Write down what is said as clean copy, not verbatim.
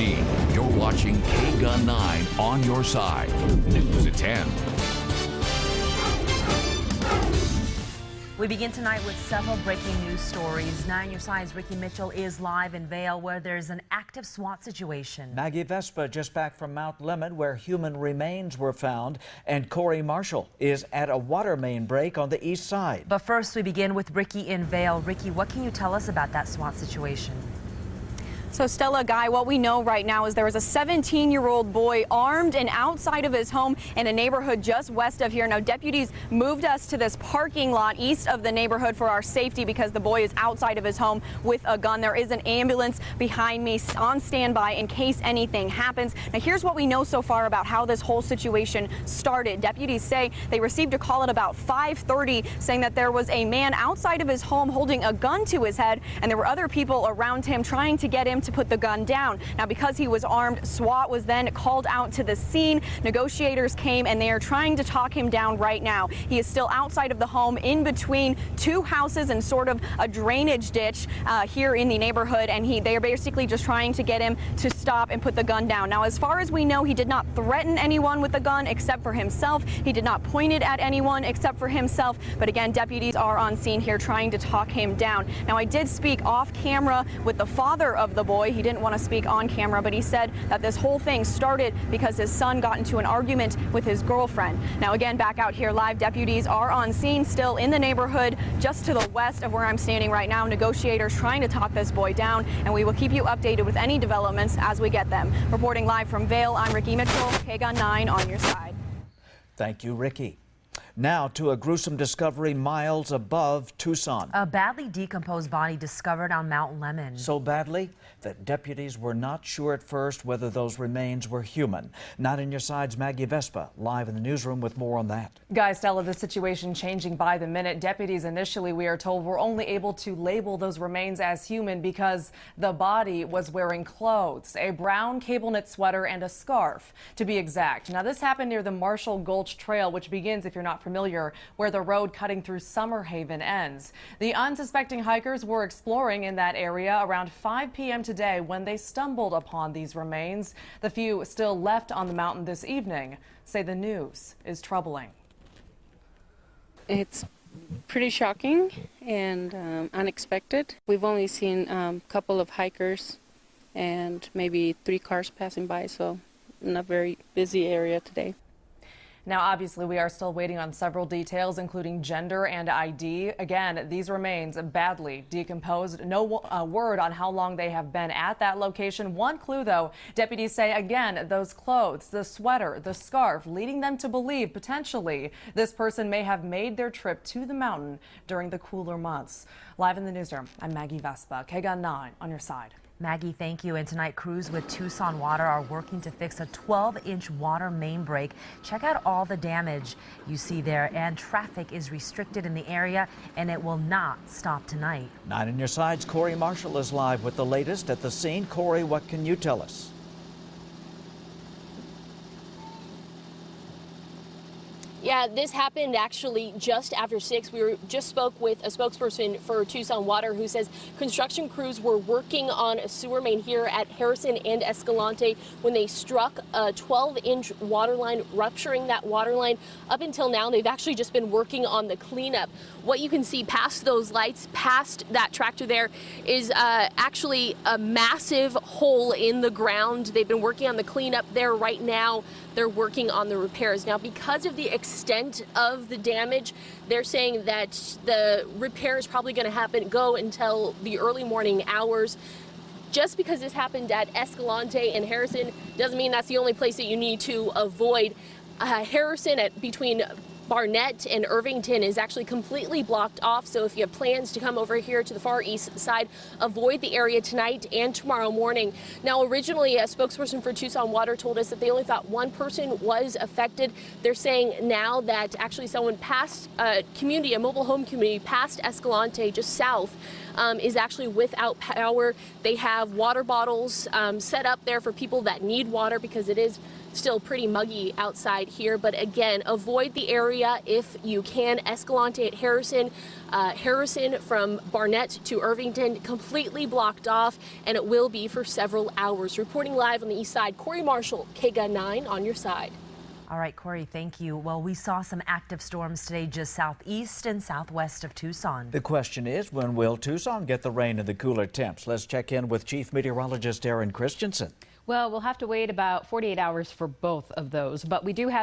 KGUN-TV. You're watching KGUN-9 on your side. News at 10. We begin tonight with several breaking news stories. 9 on your side's Ricky Mitchell is live in Vail, where there's an active SWAT situation. Maggie Vespa just back from Mount Lemmon, where human remains were found. And Corey Marshall is at a water main break on the east side. But first, we begin with Ricky in Vail. Ricky, what can you tell us about that SWAT situation? So Stella, Guy, what we know right now is there was a 17-year-old boy armed and outside of his home in a neighborhood just west of here. Now, deputies moved us to this parking lot east of the neighborhood for our safety because the boy is outside of his home with a gun. There is an ambulance behind me on standby in case anything happens. Now, here's what we know so far about how this whole situation started. Deputies say they received a call at about 5:30 saying that there was a man outside of his home holding a gun to his head, and there were other people around him trying to get him to put the gun down. Now, because he was armed, SWAT was then called out to the scene. Negotiators came and they are trying to talk him down right now. He is still outside of the home in between two houses and sort of a drainage ditch here in the neighborhood, and they are basically just trying to get him to stop and put the gun down. Now, as far as we know, he did not threaten anyone with the gun except for himself. He did not point it at anyone except for himself. But again, deputies are on scene here trying to talk him down. Now, I did speak off camera with the father of the boy. He didn't want to speak on camera, but he said that this whole thing started because his son got into an argument with his girlfriend. Now, again, back out here live, deputies are on scene still in the neighborhood just to the west of where I'm standing right now. Negotiators trying to talk this boy down, and we will keep you updated with any developments as we get them. Reporting live from Vail, I'm Ricky Mitchell, KGUN-9 on your side. Thank you, Ricky. Now to a gruesome discovery miles above Tucson. A badly decomposed body discovered on Mount Lemmon. So badly that deputies were not sure at first whether those remains were human. Not in your side's Maggie Vespa, live in the newsroom with more on that. Guys, Stella, the situation changing by the minute. Deputies initially, we are told, were only able to label those remains as human because the body was wearing clothes, a brown cable knit sweater and a scarf, to be exact. Now, this happened near the Marshall Gulch Trail, which begins, if you're not familiar, where the road cutting through Summer Haven ends. The unsuspecting hikers were exploring in that area around 5 p.m. today when they stumbled upon these remains. The few still left on the mountain this evening say the news is troubling. It's pretty shocking and unexpected. We've only seen a couple of hikers and maybe 3 cars passing by, so in a very busy area today. Now, obviously, we are still waiting on several details, including gender and ID. Again, these remains badly decomposed. No word on how long they have been at that location. One clue, though, deputies say, again, those clothes, the sweater, the scarf, leading them to believe potentially this person may have made their trip to the mountain during the cooler months. Live in the newsroom, I'm Maggie Vespa, KGUN-9 on your side. Maggie, thank you. And tonight, crews with Tucson Water are working to fix a 12-inch water main break. Check out all the damage you see there, and traffic is restricted in the area, and it will not stop tonight. 9 on your side's Corey Marshall is live with the latest at the scene. Corey, what can you tell us? Yeah, this happened actually just after 6. We just spoke with a spokesperson for Tucson Water who says construction crews were working on a sewer main here at Harrison and Escalante when they struck a 12-inch water line, rupturing that water line. Up until now, they've actually just been working on the cleanup. What you can see past those lights, past that tractor there, is actually a massive hole in the ground. They've been working on the cleanup there. Right now, they're working on the repairs. Now, because of the extent of the damage, they're saying that the repair is probably going to go until the early morning hours. Just because this happened at Escalante and Harrison doesn't mean that's the only place that you need to avoid. Harrison between Barnett and Irvington is actually completely blocked off, so if you have plans to come over here to the far east side, avoid the area tonight and tomorrow morning. Now, originally, a spokesperson for Tucson Water told us that they only thought one person was affected. They're saying now that actually someone passed a mobile home community past Escalante, just south, is actually without power. They have water bottles set up there for people that need water because it is still pretty muggy outside here. But again, avoid the area if you can. Escalante at Harrison. Harrison from Barnett to Irvington completely blocked off, and it will be for several hours. Reporting live on the east side, Corey Marshall, KGUN-9 on your side. All right, Corey, thank you. Well, we saw some active storms today just southeast and southwest of Tucson. The question is, when will Tucson get the rain and the cooler temps? Let's check in with Chief Meteorologist Aaron Christensen. Well, we'll have to wait about 48 hours for both of those, but we do have